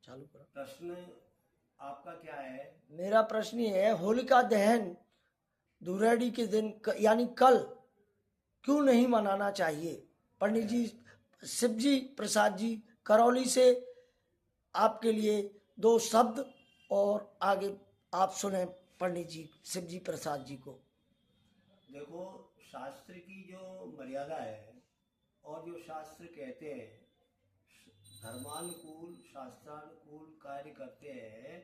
चालू करो। प्रश्न आपका क्या है? मेरा प्रश्न ये है, होलिका दहन धुलेंडी के दिन यानी कल क्यों नहीं मनाना चाहिए? पंडित जी शिवजी प्रसाद जी करौली से आपके लिए 2 शब्द और आगे आप सुने पंडित जी शिवजी प्रसाद जी को। देखो, शास्त्र की जो मर्यादा है और जो शास्त्र कहते हैं, धर्मानुकूल शास्त्रानुकूल कार्य करते हैं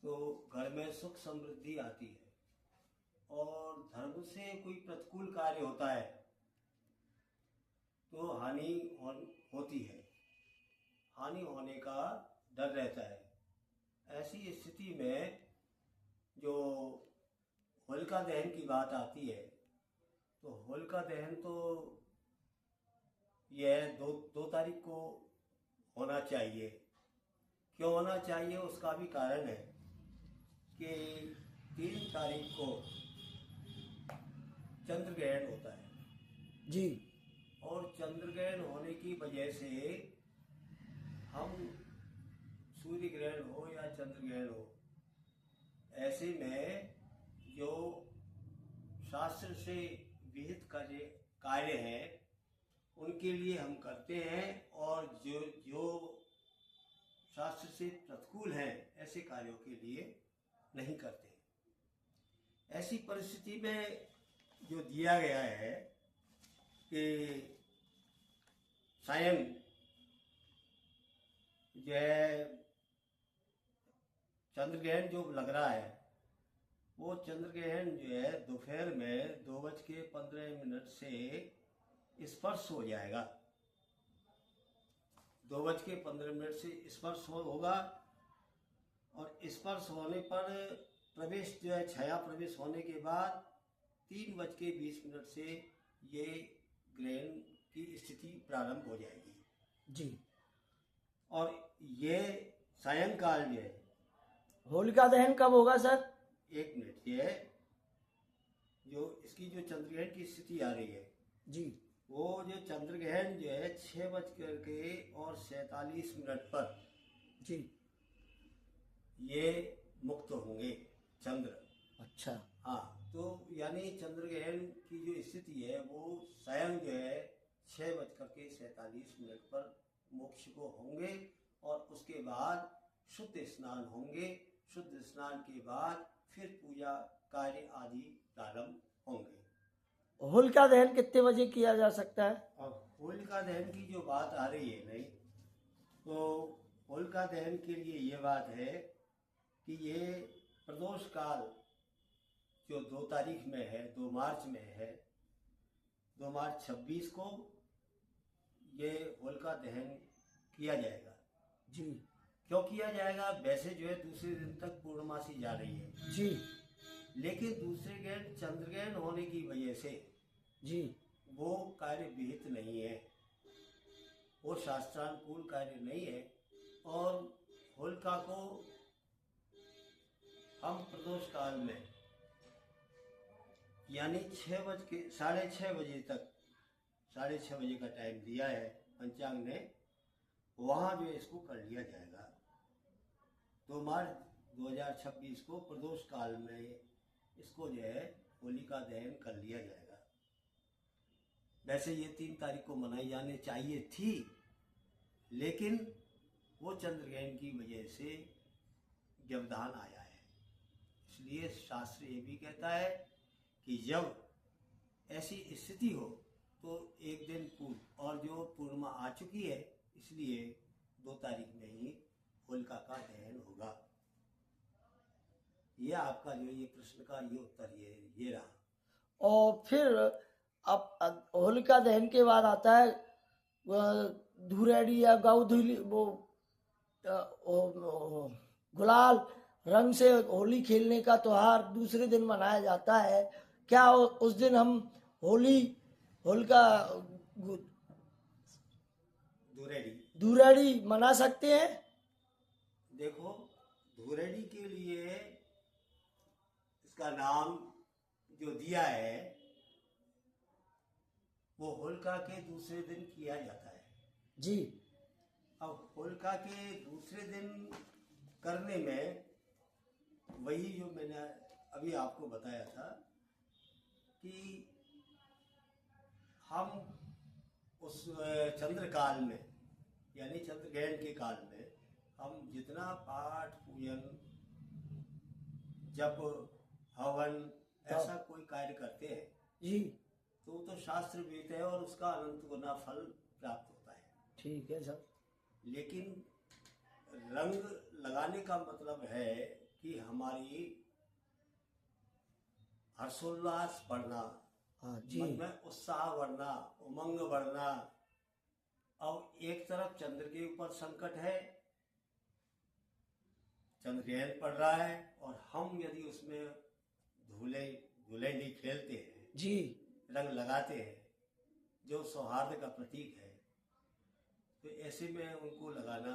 तो घर में सुख समृद्धि आती है। और धर्म से कोई प्रतिकूल कार्य होता है तो हानि होती है, हानि होने का डर रहता है। ऐसी स्थिति में जो होलिका दहन की बात आती है तो होलिका दहन तो यह दो तारीख को होना चाहिए। क्यों होना चाहिए, उसका भी कारण है कि 3 तारीख को चंद्र ग्रहण होता है जी। और चंद्र ग्रहण होने की वजह से हम सूर्य ग्रहण हो या चंद्र ग्रहण हो, ऐसे में जो शास्त्र से विहित कार्य हैं उनके लिए हम करते हैं, और जो शास्त्र से प्रतिकूल हैं ऐसे कार्यों के लिए नहीं करते। ऐसी परिस्थिति में जो दिया गया है कि सायं जो है चंद्र ग्रहण जो लग रहा है वो चंद्र ग्रहण जो है दोपहर में 2:15 से स्पर्श हो जाएगा। 2:15 से स्पर्श होगा और स्पर्श होने पर प्रवेश जो है छाया प्रवेश होने के बाद 3:20 से ये ग्रहण की स्थिति प्रारंभ हो जाएगी जी। और ये सायंकाल जो है, होलिका दहन कब होगा सर? 1 मिनट, ये जो इसकी जो चंद्रग्रहण की स्थिति आ रही है जी, वो जो चंद्रग्रहण जो है 6:47 पर जी। ये मुक्त होंगे चंद्र। अच्छा। हाँ, तो यानी चंद्र ग्रहण की जो स्थिति है वो सायं जो है 6:47 पर मोक्ष को होंगे और उसके बाद शुद्ध स्नान होंगे। शुद्ध स्नान के बाद फिर पूजा कार्य आदि प्रारंभ होंगे। होलिका दहन कितने बजे किया जा सकता है? अब होलिका दहन की जो बात आ रही है नहीं, तो होलिका दहन के लिए ये बात है कि ये प्रदोष काल जो 2 तारीख में है, 2 मार्च में है, 2 मार्च 26 को ये होलिका दहन किया जाएगा। जी। क्यों किया जाएगा? वैसे जो है दूसरे दिन तक पूर्णमासी जा रही है जी। लेकिन दूसरे ग्रहण चंद्र ग्रहण होने की वजह से जी। वो कार्य विहित नहीं है, वो शास्त्रानुकूल कार्य नहीं है। और होलिका को हम प्रदोष काल में यानी 6:30 बजे तक, 6:30 बजे का टाइम दिया है पंचांग ने, वहाँ जो है इसको कर लिया जाएगा। 2 मार्च 2026 को प्रदोष काल में इसको जो है होलिका दहन कर लिया जाएगा। वैसे ये 3 तारीख को मनाई जाने चाहिए थी, लेकिन वो चंद्र ग्रहण की वजह से व्यवधान आया है। इसलिए शास्त्र ये भी कहता है कि जब ऐसी स्थिति हो तो 1 दिन पूर्व, और जो पूर्णिमा आ चुकी है इसलिए 2 तारीख में ही होलिका का दहन होगा। ये आपका जो ये प्रश्न का ये उत्तर ये रहा। और फिर अब होलिका दहन के बाद आता है धुलेंडी या गौधुली, वो गुलाल रंग से होली खेलने का त्योहार दूसरे दिन मनाया जाता है। क्या उस दिन हम होलिका धुलेंडी मना सकते हैं? देखो, धुलेंडी के लिए इसका नाम जो दिया है वो होलिका के दूसरे दिन किया जाता है। जी। अब होलिका के दूसरे दिन करने में वही जो मैंने अभी आपको बताया था कि हम उस चंद्रकाल में यानी चंद्रग्रहण के काल में हम जितना पाठ पूजन जप हवन ऐसा कोई कार्य करते हैं जी तो शास्त्र विहित है और उसका अनंत गुना फल प्राप्त होता है। ठीक है सर। लेकिन रंग लगाने का मतलब है कि हमारी हर्षोल्लास बढ़ना, हाँ जी मन में उत्साह बढ़ना, उमंग बढ़ना। अब एक तरफ चंद्र के ऊपर संकट है, चंद्रग्रहण पड़ रहा है और हम यदि उसमें धुलेंडी खेलते हैं जी, रंग लगाते हैं जो सौहार्द का प्रतीक है, तो ऐसे में उनको लगाना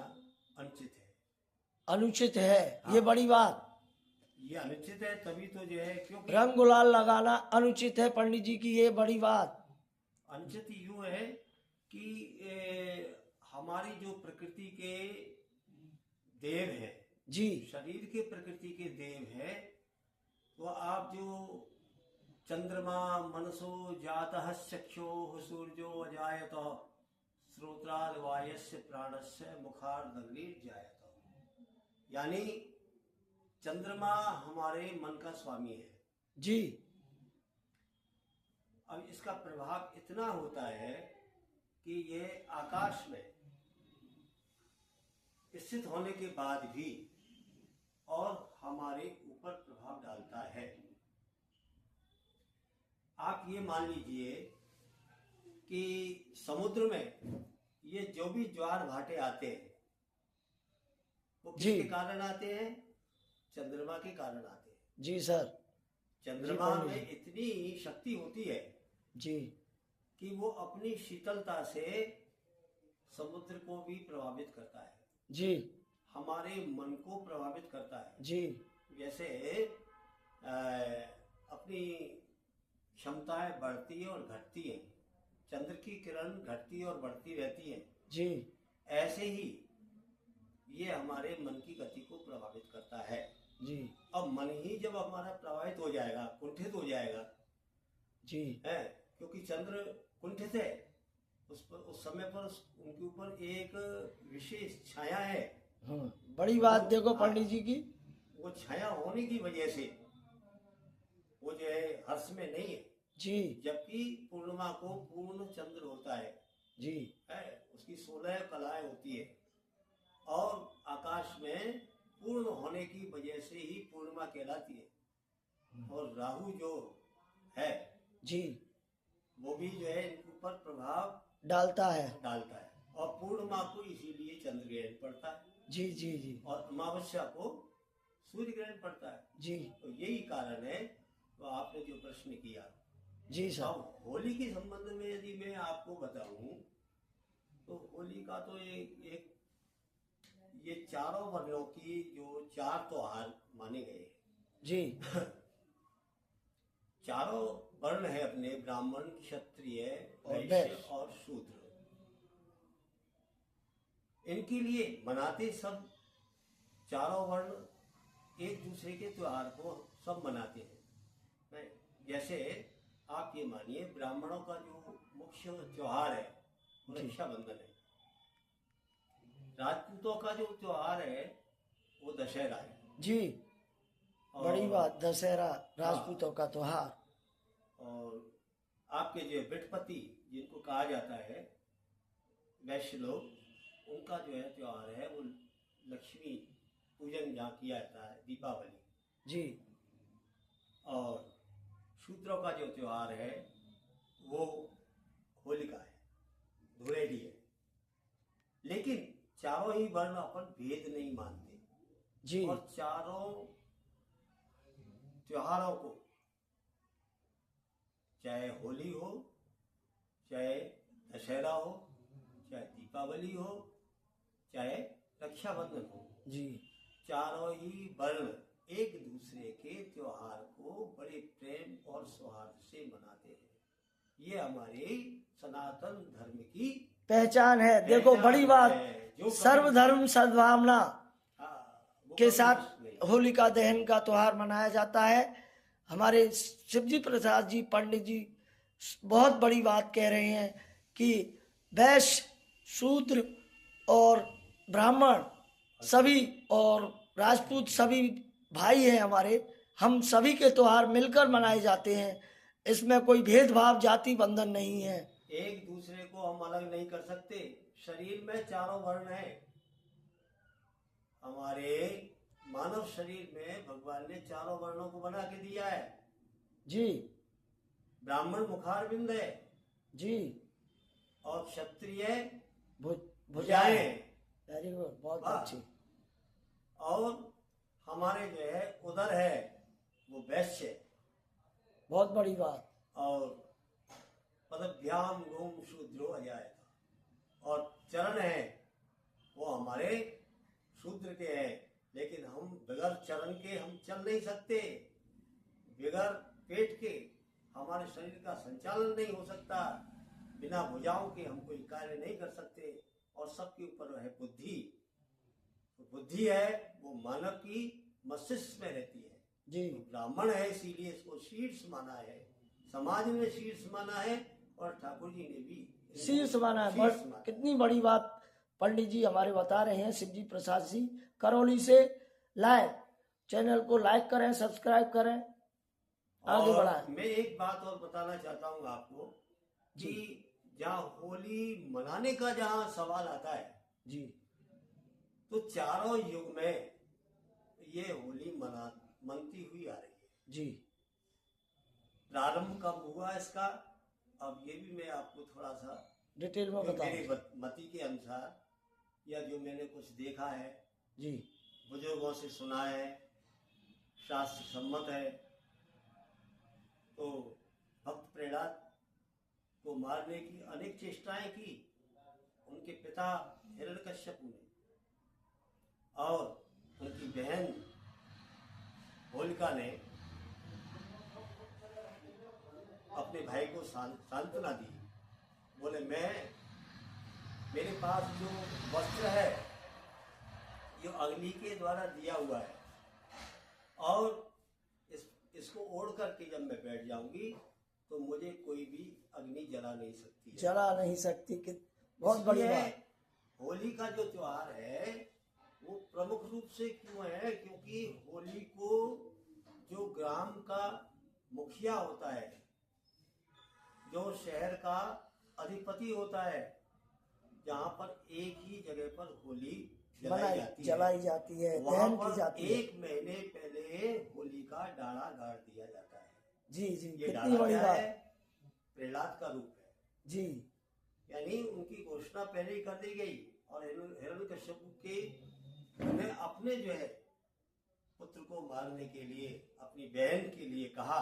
अनुचित है। अनुचित है। हाँ। ये बड़ी बात, ये अनुचित है तभी तो जो है क्योंकि रंग गुलाल लगाना अनुचित है पंडित जी की, ये बड़ी बात। अनुचित यूं है कि हमारी जो प्रकृति के देव है जी शरीर के प्रकृति के देव है, तो आप जो चंद्रमा मनसो जातः चक्षो सूर्यो अजायत श्रोत्राद वायस्य प्राणस्य मुखार्दग्निर्जायत, यानी चंद्रमा हमारे मन का स्वामी है जी। अब इसका प्रभाव इतना होता है कि ये आकाश में स्थित होने के बाद भी और हमारे ऊपर प्रभाव डालता है। आप ये मान लीजिए कि समुद्र में ये जो भी ज्वार भाटे आते हैं वो जी। किसके कारण आते हैं? चंद्रमा के कारण आते हैं। जी सर। चंद्रमा जी, में इतनी शक्ति होती है जी कि वो अपनी शीतलता से समुद्र को भी प्रभावित करता है, जी हमारे मन को प्रभावित करता है। जी जैसे अपनी क्षमताएं बढ़ती है और घटती हैं, चंद्र की किरण घटती और बढ़ती रहती है, जी ऐसे ही ये हमारे मन की गति को प्रभावित करता है। जी अब मन ही जब हमारा प्रभावित हो जाएगा, कुंठित हो जाएगा जी है, क्योंकि चंद्र कुंठित है, उस समय पर उनके ऊपर एक विशेष छाया है। हाँ, बड़ी बात देखो पंडित जी की, वो छाया होने की वजह से वो जो है हर्ष में नहीं है, जी जबकि पूर्णिमा को पूर्ण चंद्र होता है, जी उसकी 16 कलाएं होती है और आकाश में पूर्ण होने की वजह से ही पूर्णिमा कहलाती है। और राहु जो है जी वो भी जो है इनके ऊपर प्रभाव डालता है। और पूर्णिमा को इसीलिए चंद्र ग्रहण पड़ता है जी जी जी और अमावस्या को सूर्य ग्रहण पड़ता है। जी तो यही कारण है। तो आपने जो प्रश्न किया, जी सर। अब होली के संबंध में यदि मैं आपको बताऊं तो होली का तो एक ये चारों वर्णों की जो 4 त्योहार माने गए जी चारों वर्ण है अपने, ब्राह्मण क्षत्रिय और वैश्य वैश्य और शूद्र, इनके लिए मनाते सब चारों वर्ण एक दूसरे के त्योहार को सब मनाते हैं। जैसे आप ये मानिए ब्राह्मणों का जो मुख्य त्योहार है वो रक्षाबंधन है, राजपूतों का जो त्योहार है वो दशहरा है। जी बड़ी बात, दशहरा राजपूतों का त्योहार। और आपके जो विटपति जिनको कहा जाता है वैश्य लोग, उनका जो है त्योहार है वो लक्ष्मी पूजन जहाँ किया जाता है, दीपावली। जी और शूद्रों का जो त्योहार है वो होलिका है, धुलेंडी है। लेकिन चारों ही वर्ण अपन भेद नहीं मानते जी और चारों त्योहारों को, चाहे होली हो, चाहे दशहरा हो, चाहे दीपावली हो, चाहे रक्षाबंधन हो, जी चारों ही वर्ण एक दूसरे के त्योहार को बड़े प्रेम और सौहार्द से मनाते हैं। ये हमारे सनातन धर्म की पहचान है। देखो बड़ी बात, जो सर्वधर्म सद्भावना वो के कभी साथ नष्ट नहीं। होलिका दहन का त्योहार मनाया जाता है। हमारे शिवजी प्रसाद जी पंडित जी बहुत बड़ी बात कह रहे हैं कि वैश्य, शूद्र और ब्राह्मण सभी और राजपूत सभी भाई हैं हमारे। हम सभी के त्योहार मिलकर मनाए जाते हैं। इसमें कोई भेदभाव, जाति बंधन नहीं है। एक दूसरे को हम अलग नहीं कर सकते। शरीर में चारों वर्ण है। हमारे मानव शरीर में भगवान ने चारों वर्णों को बना के दिया है। जी ब्राह्मण मुखारविंद है जी। और क्षत्रिय भुजाएं। भुजाएं। वेरी गुड, बहुत वाह। अच्छी। और हमारे जो है उदर है वो वैश्य है। बहुत बड़ी बात। और पदभ्याम लोम शूद्रो अजाय। और चरण है वो हमारे शूद्र के हैं। लेकिन हम बगैर चरण के हम चल नहीं सकते। बगैर पेट के हमारे शरीर का संचालन नहीं हो सकता। बिना भुजाओं के हम कोई कार्य नहीं कर सकते। और सबके ऊपर है बुद्धि। तो बुद्धि है वो मानव की मस्तिष्क में रहती है। जी तो ब्राह्मण है इसीलिए इसको शीर्ष माना है। समाज ने शीर्ष माना है और ठाकुर जी ने भी शीर्ष माना है। शीर्ष माना है। कितनी बड़ी बात पंडित जी हमारे बता रहे हैं। शिवजी प्रसाद जी करौली से लाइव। चैनल को लाइक करें, सब्सक्राइब करें, आगे और बढ़ाएं। मैं एक बात और बताना चाहता हूँ आपको कि जहाँ होली मनाने का जहाँ सवाल आता है जी तो चारों युग में ये होली मनती हुई आ रही है। जी। प्रारंभ कब हुआ इसका, अब ये भी मैं आपको थोड़ा सा डिटेल में जो बताओ। मेरी मति के अनुसार या जो मैंने कुछ देखा है, जी बुजुर्गों से सुना है, शास्त्र सम्मत है। तो भक्त प्रहलाद को मारने की अनेक चेष्टाएं की उनके पिता हिरण्यकश्यप ने, और उनकी बहन होलिका ने अपने भाई को सांत्वना दी। बोले मेरे पास जो वस्त्र है ये अग्नि के द्वारा दिया हुआ है और इसको ओढ़ करके जब मैं बैठ जाऊंगी तो मुझे कोई भी अग्नि जला नहीं सकती है। जला नहीं सकती कि बहुत बड़ी इसलिए बात। होली का जो त्योहार है वो प्रमुख रूप से क्यों है, क्योंकि होली को जो ग्राम का मुखिया होता है, जो शहर का अधिपति होता है, जहाँ पर एक ही जगह पर होली जलाई जाती है, वहाँ दहन पर की जाती है। एक महीने पहले होली का डाला गाड़ दिया जाता है। जी जी, ये कितनी डाला बड़ी क्या बात। है? प्रहलाद का रूप है। जी यानी उनकी घोषणा पहले ही कर दी गई और हिरण्यकश्यप के ने अपने जो है पुत्र को मारने के लिए अपनी बहन के लिए कहा,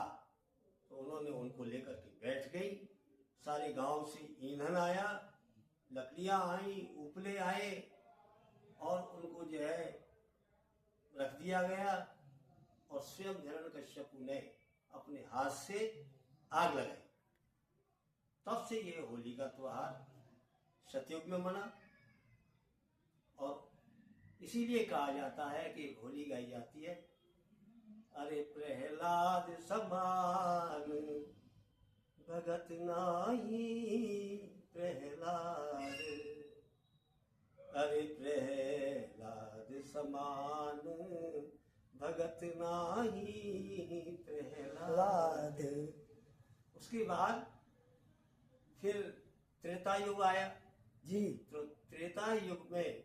तो उन्होंने उनको लेकर के बैठ गई। सारे गांव से ईंधन आया, लकड़ियां आई, उपले आए और उनको जो है रख दिया गया और स्वयं हिरण्यकश्यप ने अपने हाथ से आग लगाई। तब से ये होली का त्योहार सतयुग में मना और इसीलिए कहा जाता है कि एक होली गाई जाती है, अरे प्रहलाद समान भगत नाही प्रहलाद, अरे प्रहलाद समान भगत नाही प्रहलाद। उसके बाद फिर त्रेता युग आया। जी तो त्रेता युग में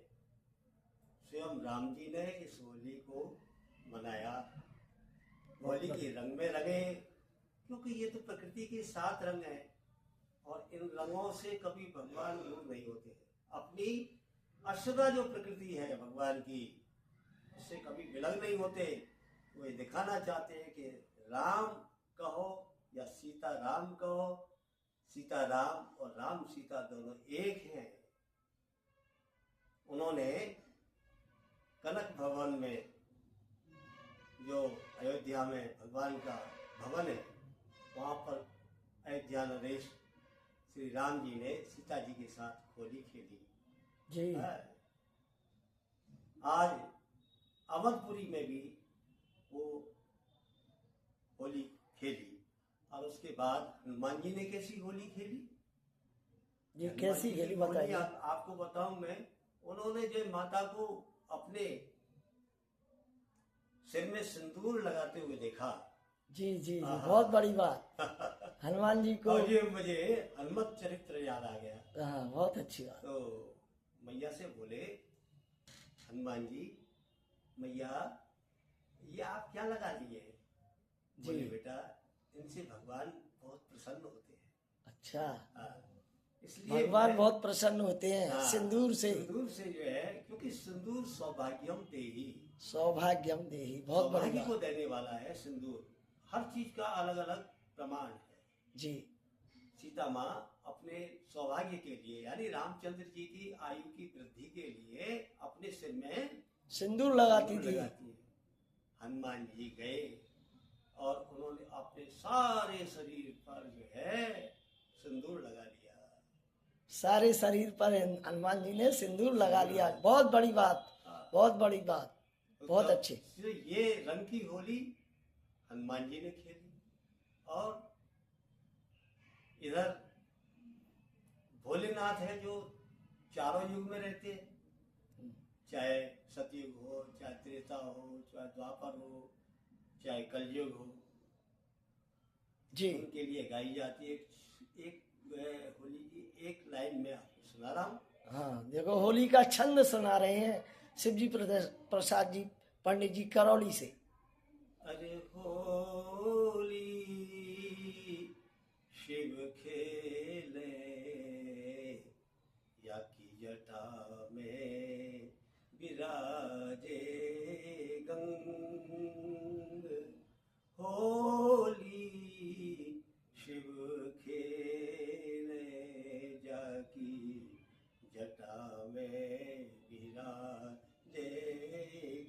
स्वयं राम जी ने इस होली को मनाया। होली के रंग में रंगे, क्योंकि ये तो प्रकृति के 7 रंग हैं और इन रंगों से कभी भगवान दूर नहीं होते। अपनी अष्टधा जो प्रकृति है भगवान की, उससे कभी विलग नहीं होते। वो ये दिखाना चाहते हैं कि राम कहो या सीता राम कहो, सीता राम और राम सीता दोनों एक हैं। उन्होंने कनक भवन में, जो अयोध्या में भगवान का भवन है, वहाँ पर अयोध्या नरेश श्री राम जी ने सीता जी के साथ होली खेली। जी आज अवधपुरी में भी वो होली खेली। और उसके बाद हनुमान जी ने कैसी होली खेली, ये कैसी खेली बताइए। आपको बताऊं मैं, उन्होंने जो माता को अपने सिर में सिंदूर लगाते हुए देखा। जी जी जी, बहुत बड़ी बात। हनुमान जी को, और ये मुझे हनुमत चरित्र याद आ गया। हाँ, बहुत अच्छी बात। तो मैया से बोले हनुमान जी, मैया ये आप क्या लगा लिए? बोले बेटा, इनसे भगवान बहुत प्रसन्न होते हैं। अच्छा, हाँ, इसलिए भगवान बहुत प्रसन्न होते हैं हाँ, सिंदूर से। सिंदूर से जो है, क्योंकि सिंदूर सौभाग्यम देही, सौभाग्यम देही, बहुत बड़ी सौभाग्य को बात। देने वाला है सिंदूर। हर चीज का अलग अलग प्रमाण है। जी सीता माँ अपने सौभाग्य के लिए, यानी रामचंद्र जी की आयु की वृद्धि के लिए अपने सिर में सिंदूर लगाती सिंदूर थी। लगाती है। हनुमान जी गए और उन्होंने अपने सारे शरीर पर जो है सिंदूर लगा लिया। सारे शरीर पर हनुमान जी ने सिंदूर लगा लिया। बहुत बड़ी बात, बहुत बड़ी बात, बहुत तो अच्छे। ये रंग की होली हनुमान जी ने खेली। और इधर भोलेनाथ है जो चारों युग में रहते हैं, चाहे सतयुग हो, चाहे त्रेता हो, चाहे द्वापर हो, चाहे कलयुग हो, जी उनके लिए गाई जाती है। एक होली की एक लाइन में आपको सुना रहा हूँ। हाँ, देखो होली का छंद सुना रहे हैं शिवजी प्रसाद जी पंडित जी करौली से। अरे होली शिव खेले या की जटा में विराजे गंग। होली शिव खेले जाकी जटा में विराजे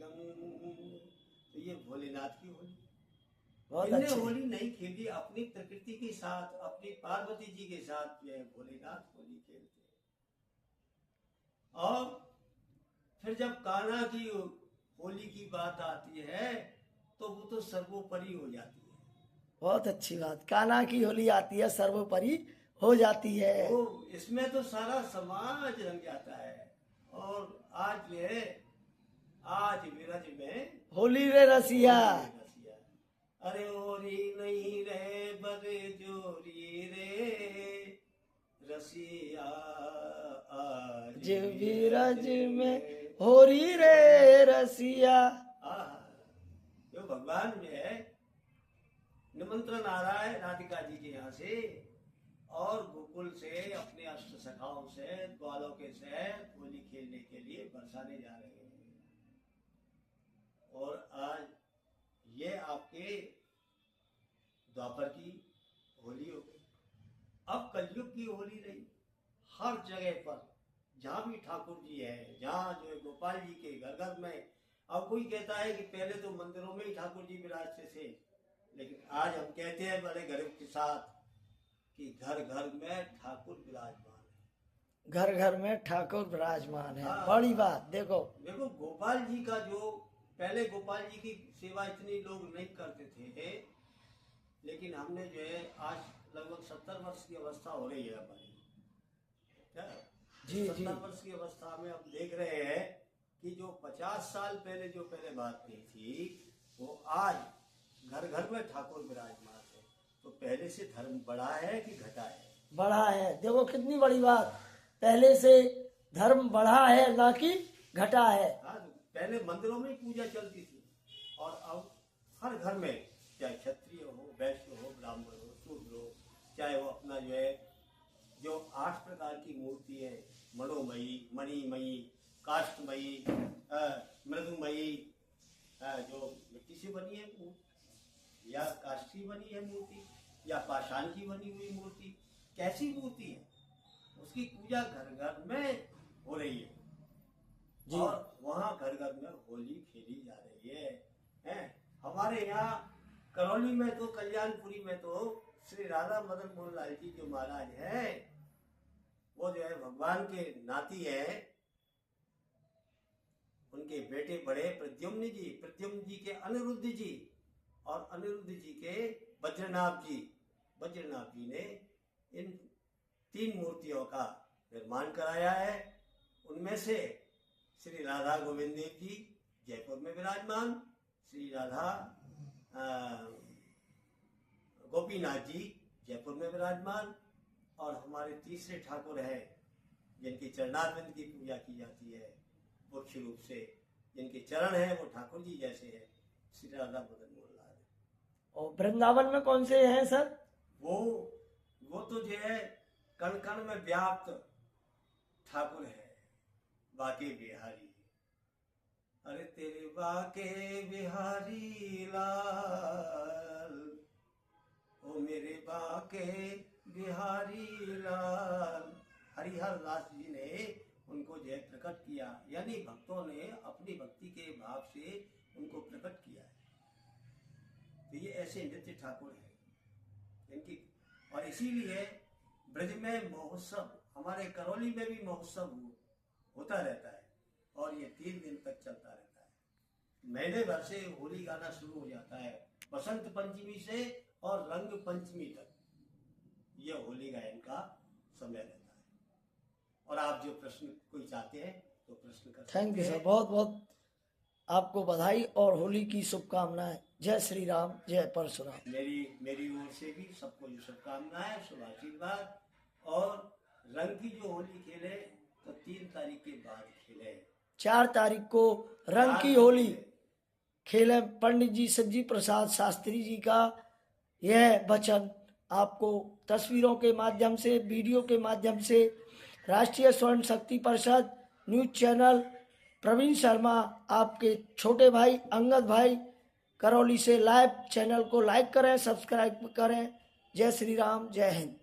गंग। तो ये भोलेनाथ की होली। बहुत इनने अच्छे। होली नहीं खेली, अपनी प्रकृति के साथ, अपनी पार्वती जी के साथ जो है भोलेनाथ होली खेलते हैं। और फिर जब कान्हा की होली की बात आती है तो वो तो सर्वोपरि हो जाती है। बहुत अच्छी बात, कान्हा की होली आती है सर्वोपरि हो जाती है। तो इसमें तो सारा समाज रंग जाता है। और आज जो है, आज विरज में होली रे रसिया, अरे ओरी नहीं रे बरे जोरी रे रसिया आज जे विरज में होली रे रसिया। जो भगवान जो है निमंत्रण आ रहा है राधिका जी के यहाँ से, और गोकुल से अपने अष्ट सखाओं से, ग्वालों के से होली खेलने के लिए बरसाने जा रहे हैं। और आज ये आपके द्वापर की होली हो गई। अब कलयुग की होली रही। हर जगह पर जहाँ भी ठाकुर जी है, जहाँ जो है गोपाल जी के घर घर में। अब कोई कहता है कि पहले तो मंदिरों में ही ठाकुर जी विराजते थे, लेकिन आज हम कहते हैं बड़े गर्व के साथ कि घर घर में ठाकुर विराजमान है। घर घर में ठाकुर विराजमान है। हाँ। बड़ी बात। देखो देखो गोपाल जी का जो, पहले गोपाल जी की सेवा इतनी लोग नहीं करते थे, लेकिन हमने जो है आज लगभग 70 वर्ष की अवस्था हो रही है हमारी, क्या जी, 70 वर्ष की अवस्था में हम देख रहे हैं कि जो 50 साल पहले जो पहले बात नहीं थी, वो आज घर घर में ठाकुर विराजमान है। तो पहले से धर्म बढ़ा है कि घटा है? बढ़ा है। देखो कितनी बड़ी बात, पहले से धर्म बढ़ा है ना कि घटा है। हाँ, पहले मंदिरों में ही पूजा चलती थी, और अब हर घर में, चाहे क्षत्रिय हो, वैश्य हो, ब्राह्मण हो, शूद्र हो, चाहे वो अपना जो है, जो 8 प्रकार की मूर्ति है, मनोमयी, मणिमयी, काष्ठमयी, मृदुमयी, जो मिट्टी से बनी है मूर्ति, या काष्ठ की बनी है मूर्ति, या पाषाण की बनी हुई मूर्ति, कैसी मूर्ति है, उसकी पूजा घर घर में हो रही है। जी। और वहाँ घर घर में होली खेली जा रही है। हमारे यहाँ करौली में तो, कल्याणपुरी में तो श्री राधा मदन मोहन लाल जी जो महाराज है, वो जो है भगवान के नाती है। उनके बेटे बड़े प्रद्युम्न जी के अनिरुद्ध जी और अनिरुद्ध जी के वज्रनाभ जी ने इन 3 मूर्तियों का निर्माण कराया है। उनमें से श्री राधा गोविंद देव जी जयपुर में विराजमान, श्री राधा गोपीनाथ जी जयपुर में विराजमान, और हमारे तीसरे ठाकुर हैं जिनके चरणारविंद की पूजा की जाती है मुख्य रूप से, जिनके चरण हैं वो ठाकुर जी जैसे हैं, श्री राधा मदन मोहन लाल। और वृंदावन में कौन से हैं सर? वो तो जो है कण कण में व्याप्त ठाकुर है, बाके बिहारी। अरे तेरे बाके बिहारी लाल, ओ मेरे बाके बिहारी लाल। हरिहर दास जी ने उनको जो है प्रकट किया, यानी भक्तों ने अपनी भक्ति के भाव से उनको प्रकट किया है। तो ये ऐसे नृत्य ठाकुर हैं इनकी। और इसीलिए ब्रज में महोत्सव, हमारे करौली में भी महोत्सव होता रहता है और ये 3 दिन तक चलता रहता है। महीने भर से होली गाना शुरू हो जाता है, बसंत पंचमी से और रंग पंचमी तक यह होली गायन का समय रहता है। और आप जो प्रश्न कोई चाहते हैं तो प्रश्न कर सकते हैं। थैंक यू सर, बहुत बहुत आपको बधाई और होली की शुभकामनाएं। जय श्री राम, जय परशुराम। मेरी ओर से भी सबको जो शुभकामनाएं, शुभ आशीर्वाद। और रंग की जो होली खेले तो 3 तारीख के बाद खेले। 4 तारीख को रंग की होली खेले। पंडित जी शिवजी प्रसाद शास्त्री जी का यह वचन आपको तस्वीरों के माध्यम से, वीडियो के माध्यम से राष्ट्रीय स्वर्ण शक्ति परिषद न्यूज चैनल प्रवीण शर्मा, आपके छोटे भाई अंगद भाई करौली से लाइव चैनल को लाइक करें, सब्सक्राइब करें। जय श्री राम, जय हिंद।